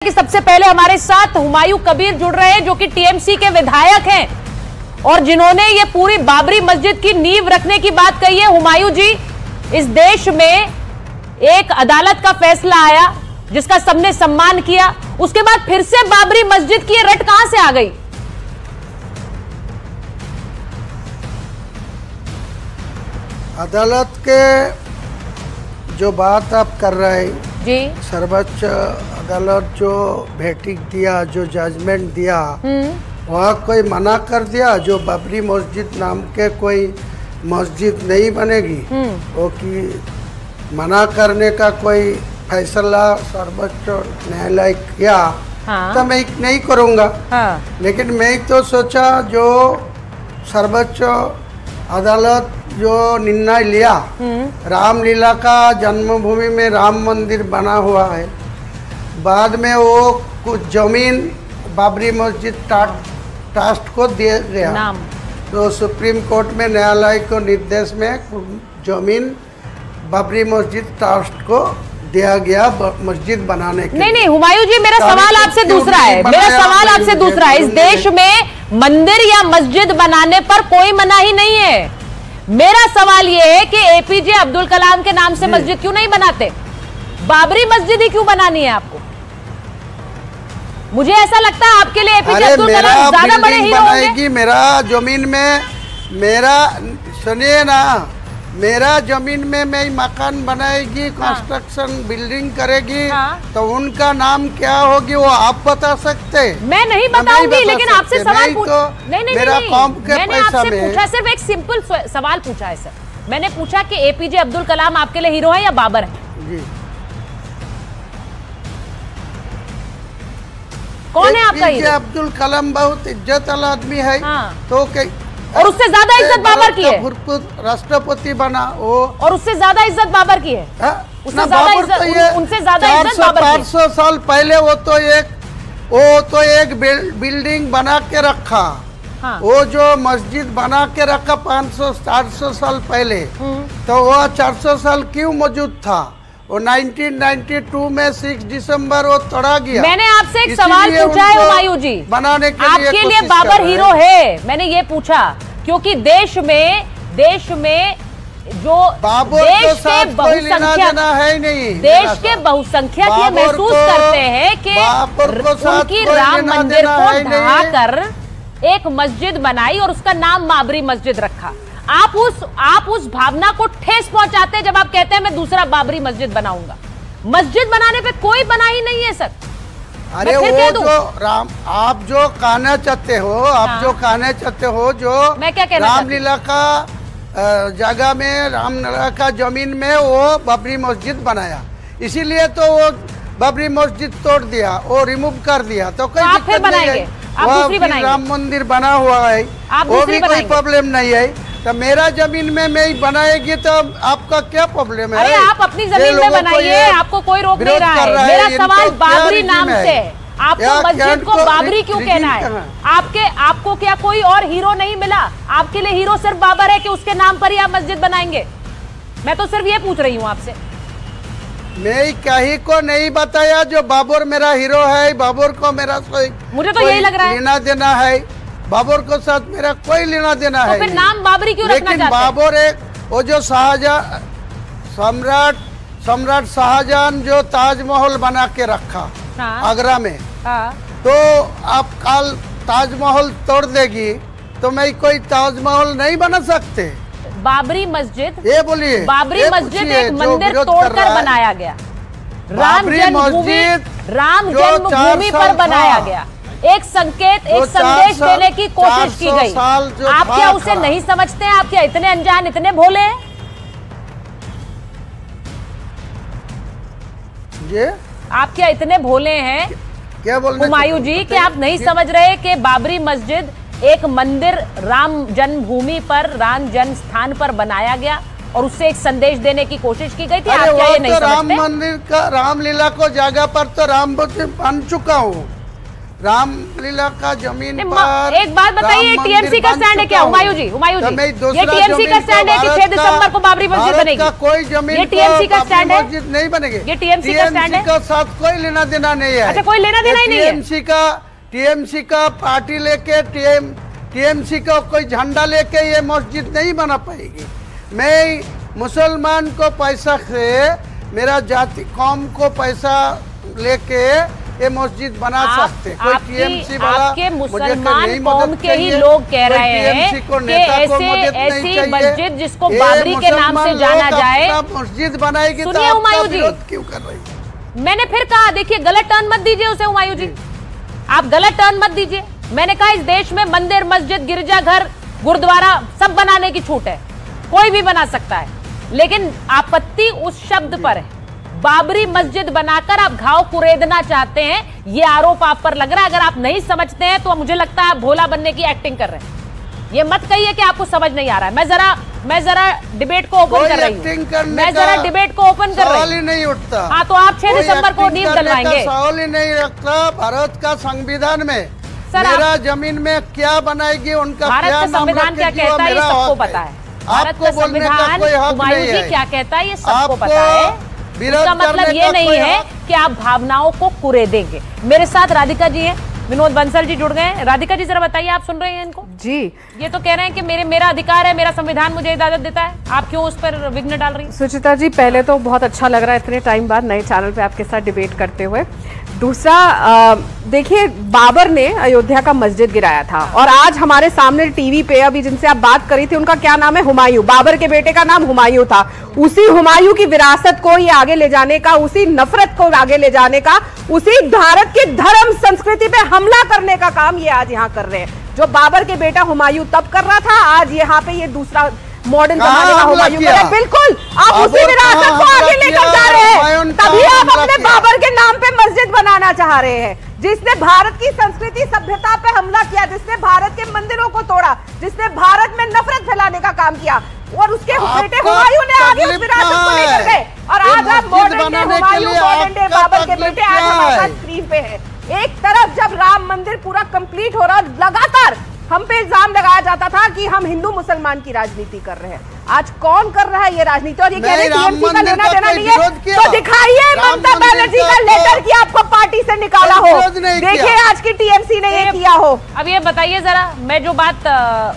कि सबसे पहले हमारे साथ हुमायूं कबीर जुड़ रहे हैं जो कि टीएमसी के विधायक हैं और जिन्होंने ये पूरी बाबरी मस्जिद की नींव रखने की बात कही है। हुमायूं जी, इस देश में एक अदालत का फैसला आया जिसका सबने सम्मान किया, उसके बाद फिर से बाबरी मस्जिद की ये रट कहां से आ गई? अदालत के जो बात आप कर रहे हैं जी, सर्वोच्च अदालत जो वर्डिक्ट दिया, जो जजमेंट दिया, वहाँ कोई मना कर दिया जो बाबरी मस्जिद नाम के कोई मस्जिद नहीं बनेगी, वो कि मना करने का कोई फैसला सर्वोच्च न्यायालय किया। हाँ। तो मैं नहीं करूँगा। हाँ। लेकिन मैं तो सोचा जो सर्वोच्च अदालत जो निर्णय लिया, रामलीला का जन्मभूमि में राम मंदिर बना हुआ है, बाद में वो कुछ जमीन बाबरी मस्जिद ट्रस्ट को दिया गया नाम। तो सुप्रीम कोर्ट में न्यायालय को निर्देश में जमीन बाबरी मस्जिद ट्रस्ट को दिया गया मस्जिद बनाने के। नहीं हुमायूं जी, मेरा सवाल आपसे दूसरा है। मेरा सवाल आपसे दूसरा है। इस देश में मंदिर या मस्जिद बनाने पर कोई मनाही नहीं है। मेरा सवाल यह है कि एपीजे अब्दुल कलाम के नाम से मस्जिद क्यों नहीं बनाते? बाबरी मस्जिद ही क्यों बनानी है आपको? मुझे ऐसा लगता है आपके लिए एपीजे अब्दुल कलाम ज्यादा बड़े हीरो होंगे। मेरा जमीन में, मेरा सुनिए ना, मेरा जमीन में मैं मकान बनाएगी, कंस्ट्रक्शन बिल्डिंग करेगी, तो उनका नाम क्या होगी वो आप बता सकते? मैं नहीं बताऊंगी, लेकिन आपसे सवाल नहीं, मेरा काम के मैंने आपसे पूछा, सिर्फ एक सिंपल सवाल पूछा है सर। मैंने पूछा कि एपीजे अब्दुल कलाम आपके लिए हीरो है या बाबर है? जी। कौन है आपका हीरो? अब्दुल कलाम बहुत इज्जत वाला आदमी है। तो और उससे ज्यादा इज्जत बाबर की है। राष्ट्रपति बना वो, और उससे ज्यादा इज्जत बाबर की है। उससे ज्यादा इज्जत, उनसे ज्यादा इज्जत बाबर की है। 400 साल पहले वो तो एक बिल्डिंग बना के रखा। वो जो मस्जिद बना के रखा 500-400 साल पहले, तो वो 400 साल क्यों मौजूद था? वो 1992 में 6 दिसंबर वो तोड़ा गया। मैंने आपसे एक सवाल पूछा है हुमायूं जी, बनाने के आपके लिए बाबर हीरो है? मैंने ये पूछा क्योंकि देश में जो देश के बहुसंख्यक है नहीं, देश के बहुसंख्यक ये महसूस करते हैं कि उनकी राम मंदिर को ढहाकर एक मस्जिद बनाई और उसका नाम बाबरी मस्जिद रखा। आप उस भावना को ठेस पहुंचाते हैं जब आप कहते हैं मैं दूसरा बाबरी मस्जिद बनाऊंगा। मस्जिद बनाने पे कोई मनाही नहीं है सर। अरे वो जो आप जो कहना चाहते हो, जो कहना चाहते हो, जो मैं क्या कहना रामलीला का जगह में, रामलीला का जमीन में वो बाबरी मस्जिद बनाया, इसीलिए तो वो बाबरी मस्जिद तोड़ दिया, वो रिमूव कर दिया, तो कोई दिक्कत नहीं है। वह राम मंदिर बना हुआ है, वो भी कोई प्रॉब्लम नहीं है। तो मेरा जमीन में मैं बनाएगी तो आपका क्या प्रॉब्लम है? अरे आप अपनी जमीन में बनाइए, आपको कोई रोक नहीं रहा है। मेरा सवाल बाबरी नाम से, आपको मस्जिद को बाबरी क्यों कहना है? आपको क्या कोई और हीरो नहीं मिला? आपके लिए हीरो सिर्फ बाबर है कि उसके नाम पर ही आप मस्जिद बनाएंगे? मैं तो सिर्फ ये पूछ रही हूँ आपसे। मैं कहीं को नहीं बताया जो बाबर मेरा हीरो है। बाबर को मेरा मुझे तो यही लग रहा है लेना देना है, बाबर को साथ मेरा कोई लेना देना है। तो फिर नाम बाबरी क्यों रखना चाहते हैं? बाबर एक वो जो सम्राट शाहजहां जो ताजमहल बना के रखा आगरा में, तो आप कल ताजमहल तोड़ देगी तो मैं कोई ताजमहल नहीं बना सकते। बाबरी मस्जिद, ये बोलिए, बाबरी मस्जिद एक मंदिर तोड़कर बनाया गया। राम जन्मभूमि पर बनाया गया। एक संकेत, एक संदेश देने की कोशिश की गई। आप क्या उसे नहीं समझते हैं? आप क्या इतने अनजान, इतने भोले हैं? आप क्या इतने भोले हैं क्या बोलने हुमायूं जी कि आप नहीं समझ रहे कि बाबरी मस्जिद एक मंदिर राम जन्मभूमि पर, राम जन्म स्थान पर बनाया गया और उससे एक संदेश देने की कोशिश की गई थी? आप क्या ये नहीं समझते? राम मंदिर का, रामलीला को जगह पर तो राम बन चुका हूँ, रामलीला का जमीन पर एक बात बताइए, टीएमसी का स्टैंड है क्या? हुमायूं जी, ये टीएमसी का स्टैंड है कि 6 दिसंबर को बाबरी मस्जिद बनेगी? कोई जमीन ये टीएमसी का स्टैंड है? मस्जिद नहीं बनेगी। ये टीएमसी का स्टैंड है? का साथ कोई लेना देना नहीं है। अच्छा, कोई लेना देना ही नहीं है। टीएमसी का पार्टी लेके टीएमसी का कोई झंडा लेके ये मस्जिद नहीं बना पाएगी। मैं मुसलमान को पैसा से, मेरा जाति कौम को पैसा लेके ये मस्जिद बना सकते। कोई टीएमसी वाला आपके मुसलमान कौम के ही लोग कह रहे हैं कि ऐसी मस्जिद जिसको बाबरी के नाम से जाना जाए मस्जिद बनाएगी। सुनिए हुमायूं जी, क्यों कर रही है? मैंने फिर कहा, देखिए गलत टर्न मत दीजिए उसे हुमायूं जी, आप गलत टर्न मत दीजिए। मैंने कहा इस देश में मंदिर, मस्जिद, गिरजाघर, गुरुद्वारा सब बनाने की छूट है, कोई भी बना सकता है, लेकिन आपत्ति उस शब्द पर है। बाबरी मस्जिद बनाकर आप घाव कुरेदना चाहते हैं, ये आरोप आप पर लग रहा है। अगर आप नहीं समझते हैं तो मुझे लगता है आप भोला बनने की एक्टिंग कर रहे हैं। ये मत कहिए कि आपको समझ नहीं आ रहा है। मैं जरा डिबेट को ओपन कर रही हूँ, मैं जरा डिबेट को ओपन कर रही हूँ। नहीं उठता। हाँ, तो आप 6 दिसंबर को नींव डलवाएंगे? सवाल ही नहीं रखता। भारत का संविधान में मेरा जमीन में क्या बनाएगी, उनका भारत का संविधान क्या कहता है ये सबको पता है। भारत का संविधान हुमायूं जी क्या कहता है ये सबको पता है। इसका मतलब ये नहीं है कि आप भावनाओं को कुरेदेंगे। मेरे साथ राधिका जी हैं, विनोद बंसल जी जुड़ गए हैं। राधिका जी जरा बताइए, आप सुन रहे हैं इनको? जी, ये तो कह रहे हैं कि मेरा अधिकार है, मेरा संविधान मुझे इजाजत देता है, आप क्यों उस पर विघ्न डाल रही हैं? सुचिता जी, पहले तो बहुत अच्छा लग रहा है इतने टाइम बाद नए चैनल पे आपके साथ डिबेट करते हुए। दूसरा, देखिए बाबर ने अयोध्या का मस्जिद गिराया था और आज हमारे सामने टीवी पे अभी जिनसे आप बात करी थी उनका क्या नाम है? हुमायूं। बाबर के बेटे का नाम हुमायूं था। उसी हुमायूं की विरासत को ये आगे ले जाने का, उसी नफरत को आगे ले जाने का, उसी भारत की धर्म संस्कृति पे हमला करने का काम ये आज यहाँ कर रहे हैं। जो बाबर के बेटा हुमायूं तब कर रहा था, आज यहाँ पे ये दूसरा मॉडर्न जमाने का हुमायूं कर रहा है। बिल्कुल, आप उसी विरासत को आगे लेकर जा रहे हैं, तभी आप अपने बाबर के नाम पे मस्जिद बनाना चाह रहे हैं, जिसने भारत की संस्कृति सभ्यता पे हमला किया, जिसने भारत के मंदिरों को तोड़ा, जिसने भारत में नफरत फैलाने का काम किया, और उसके बेटे हुमायूं ने आगे उस विरासत को लेकर गए। और आज आप modern day Humayun, modern day Babar के बेटे आज हमारे साथ स्क्रीन पे है। एक तरफ जब राम मंदिर पूरा कंप्लीट हो रहा, लगातार हम पे इल्जाम लगाया जाता था कि हम हिंदू मुसलमान की राजनीति कर रहे हैं। आज कौन कर रहा है ये राजनीति? और ये कह रहे हैं टीएमसी का लेना देना नहीं है, तो दिखाइए ममता बनर्जी का लेटर कि आपको पार्टी से निकाला हो। देखिए आज की टीएमसी ने ये किया हो। अब ये बताइए जरा, मैं जो बात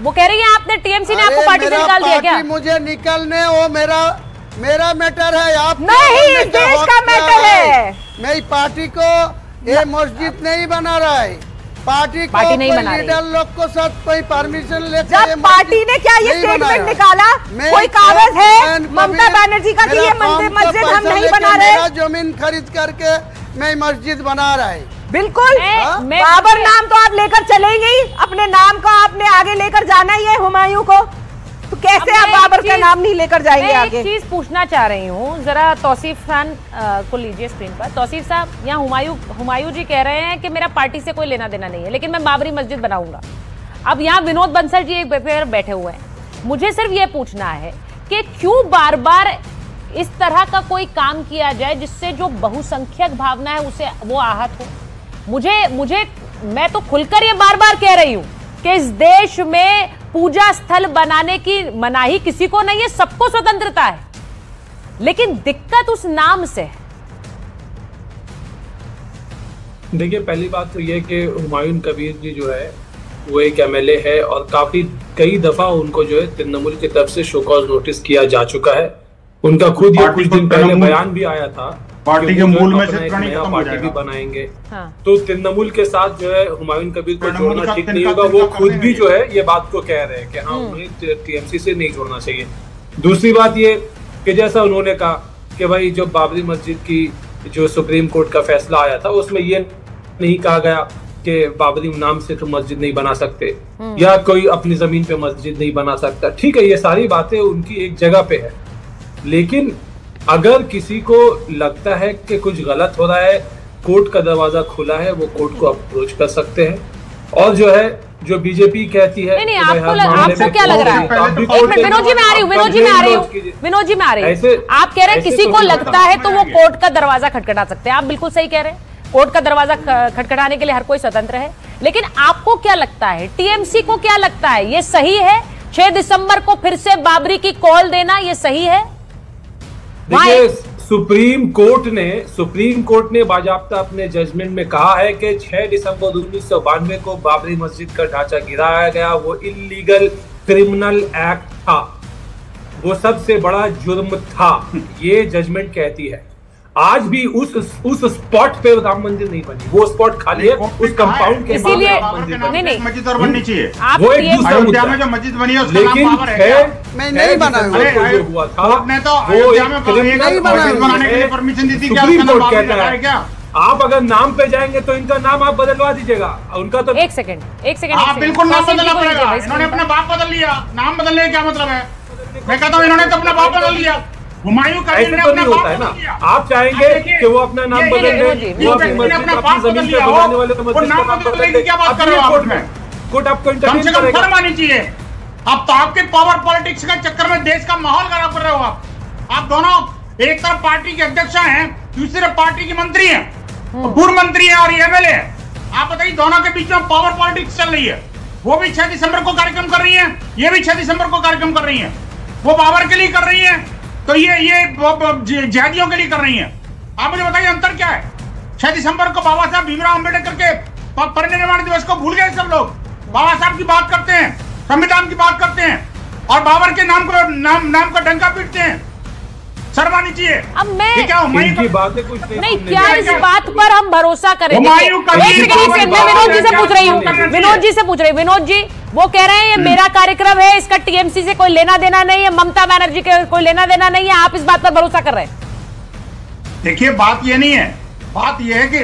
वो कह रही है, आपने टीएमसी ने आपको पार्टी से निकाल दिया क्या? मुझे निकलने, वो मेरा मैटर है, आप नहीं, इस देश का मैटर है। मैं पार्टी को ये मस्जिद नहीं बना रहा है, पार्टी नहीं बना रही। लीडर लोग को साथ कोई परमिशन लेकर जब पार्टी ने क्या ये स्टेटमेंट निकाला, कोई कागज है ममता बनर्जी का कि ये मस्जिद हम नहीं बना रहे? जमीन खरीद करके मैं मस्जिद बना रहा है। बिल्कुल, बाबर नाम तो आप लेकर चलेंगे ही, अपने नाम का आपने आगे लेकर जाना ही है हुमायूं को, तो कैसे आप बाबर का नाम नहीं लेकर जाएंगे आगे? एक चीज पूछना चाह रही हूँ, जरा तौसीफ खान को लीजिए स्क्रीन पर। तौसीफ साहब, यहाँ हुमायूं जी कह रहे हैं कि मेरा पार्टी से कोई लेना देना नहीं है, लेकिन मैं बाबरी मस्जिद बनाऊंगा। अब यहाँ विनोद बंसल जी एक बार बैठे हुए हैं, मुझे सिर्फ ये पूछना है कि क्यों बार बार इस तरह का कोई काम किया जाए जिससे जो बहुसंख्यक भावना है उसे वो आहत हो। मैं तो खुलकर ये बार बार कह रही हूँ कि इस देश में पूजा स्थल बनाने की मनाही किसी को नहीं है, सबको स्वतंत्रता है, लेकिन दिक्कत उस नाम से है। देखिए, पहली बात तो यह कि हुमायूं कबीर जी जो है वो एक एमएलए है और कई दफा उनको जो है तृणमूल की तरफ से शो कॉज नोटिस किया जा चुका है। उनका खुद ये कुछ दिन पहले बयान भी आया था पार्टी के मूल में से पार्टी भी बनाएंगे। हाँ। तो तृणमूल के साथ जो है हुमायूं कबीर को जोड़ना ठीक नहीं होगा। वो खुद भी जो है ये बात को कह रहे हैं कि हाँ, उन्हें टीएमसी से नहीं जोड़ना चाहिए। दूसरी बात ये कि जैसा उन्होंने कहा कि भाई जो बाबरी मस्जिद की जो सुप्रीम कोर्ट का फैसला आया था उसमें ये नहीं कहा गया कि बाबरी नाम से तो मस्जिद नहीं बना सकते या कोई अपनी जमीन पे मस्जिद नहीं बना सकता। ठीक है, ये सारी बातें उनकी एक जगह पे है, लेकिन अगर किसी को लगता है कि कुछ गलत हो रहा है, कोर्ट का दरवाजा खुला है, वो कोर्ट को अप्रोच कर सकते हैं। और जो है जो बीजेपी कहती है, नहीं, आपको क्या लग रहा है? एक मिनट, विनोद जी में आ रही हूँ, विनोद जी में आ रही हूँ। आप कह रहे हैं किसी को लगता है तो वो कोर्ट का दरवाजा खटखटा सकते हैं, आप बिल्कुल सही कह रहे हैं। कोर्ट का दरवाजा खटखटाने के लिए हर कोई स्वतंत्र है, लेकिन आपको क्या लगता है, टीएमसी को क्या लगता है, ये सही है 6 दिसंबर को फिर से बाबरी की कॉल देना, ये सही है? देखिए, सुप्रीम कोर्ट ने बाजाप्ता अपने जजमेंट में कहा है कि 6 दिसंबर 1992 को बाबरी मस्जिद का ढांचा गिराया गया, वो इलीगल क्रिमिनल एक्ट था, वो सबसे बड़ा जुर्म था, ये जजमेंट कहती है। आज भी उस स्पॉट पे राम मंदिर नहीं बनी, वो स्पॉट खाली है, उस कंपाउंड के इसीलिए नहीं मस्जिद और बननी चाहिए, वो एक दूसरा मुद्दा है। जो मस्जिद बनी है उसका नाम बाबर है, मैं नहीं बना हुआ था, ने तो अयोध्या में बनाने के लिए परमिशन दी थी, सुप्रीम कोर्ट कहता है क्या? आप अगर नाम पे जाएंगे तो इनका नाम आप बदलवा दीजिएगा, उनका तो एक सेकंड हाँ बिल्कुल नाम बदलना पड़ेगा। इन्होंने अपना बाप बदल लिया, नाम बदलने का क्या मतलब है? मैं कहता हूँ इन्होंने तो अपना बाप बदल लिया, हुमायूं कबीर ने अपना बाप बदल लिया। आप चाहेंगे कि वो अपना नाम बदल दे, वो अपनी बाप बदल लिया हो, वो नाम बदलने की क्या बात कर रहे हो आप? कोर्ट आपको कम से कम शर्म आनी चाहिए। अब तो आपके पावर पॉलिटिक्स के चक्कर में देश का माहौल खराब कर रहे हो आप दोनों। एक तरफ पार्टी के अध्यक्ष हैं, दूसरी तरफ पार्टी की मंत्री हैं, पूर्व मंत्री है और एमएलए है। आप बताइए दोनों के बीच में पावर पॉलिटिक्स चल रही है। वो भी 6 दिसंबर को कार्यक्रम कर रही है, ये भी 6 दिसंबर को कार्यक्रम कर रही है। वो बाबर के लिए कर रही है तो ये जिहादियों के लिए कर रही है। आप मुझे बताइए अंतर क्या है? 6 दिसंबर को बाबा साहब भीमराव अंबेडकर के परिनिर्वाण दिवस को भूल गए सब लोग। बाबा साहब की बात करते हैं, संविधान की बात करते हैं और बाबर के नाम का डंका पीटते हैं। शर्म आनी चाहिए। अब मैं इनकी बातें कुछ नहीं, क्या इस बात पर हम भरोसा करें? मैं विनोद जी से पूछ रही हूँ, विनोद जी वो कह रहे हैं ये मेरा कार्यक्रम है, इसका टीएमसी से कोई लेना देना नहीं है, ममता बनर्जी के कोई लेना देना नहीं है, आप इस बात पर भरोसा कर रहे हैं? देखिए बात ये नहीं है, बात ये है कि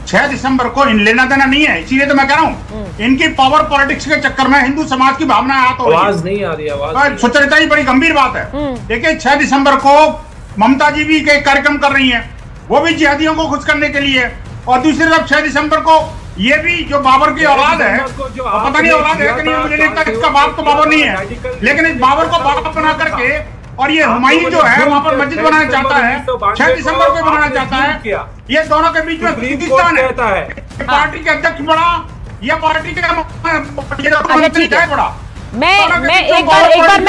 6 दिसंबर को इन लेना देना नहीं है, इसीलिए तो मैं कह रहा हूँ इनकी पावर पॉलिटिक्स के चक्कर में हिंदू समाज की भावना आवाज नहीं आ रही, आवाज सुचरिता ही बड़ी गंभीर बात है। देखिए 6 दिसंबर को ममता जी भी कार्यक्रम कर रही हैं, वो भी जिहादियों को खुश करने के लिए, और दूसरी तरफ 6 दिसंबर को ये भी जो बाबर की औलाद है, पता नहीं औलाद है कि नहीं, मुझे नहीं लगता इसका बाप तो बाबर नहीं है, लेकिन इस बाबर को बाप बना करके और ये हुमायूं जो है वहां पर मस्जिद बनाना चाहता है, 6 दिसंबर को बनाना चाहता है। ये दोनों के बीच में पाकिस्तान है, पार्टी के अध्यक्ष बड़ा या पार्टी के मंत्री बड़ा। मैं एक बार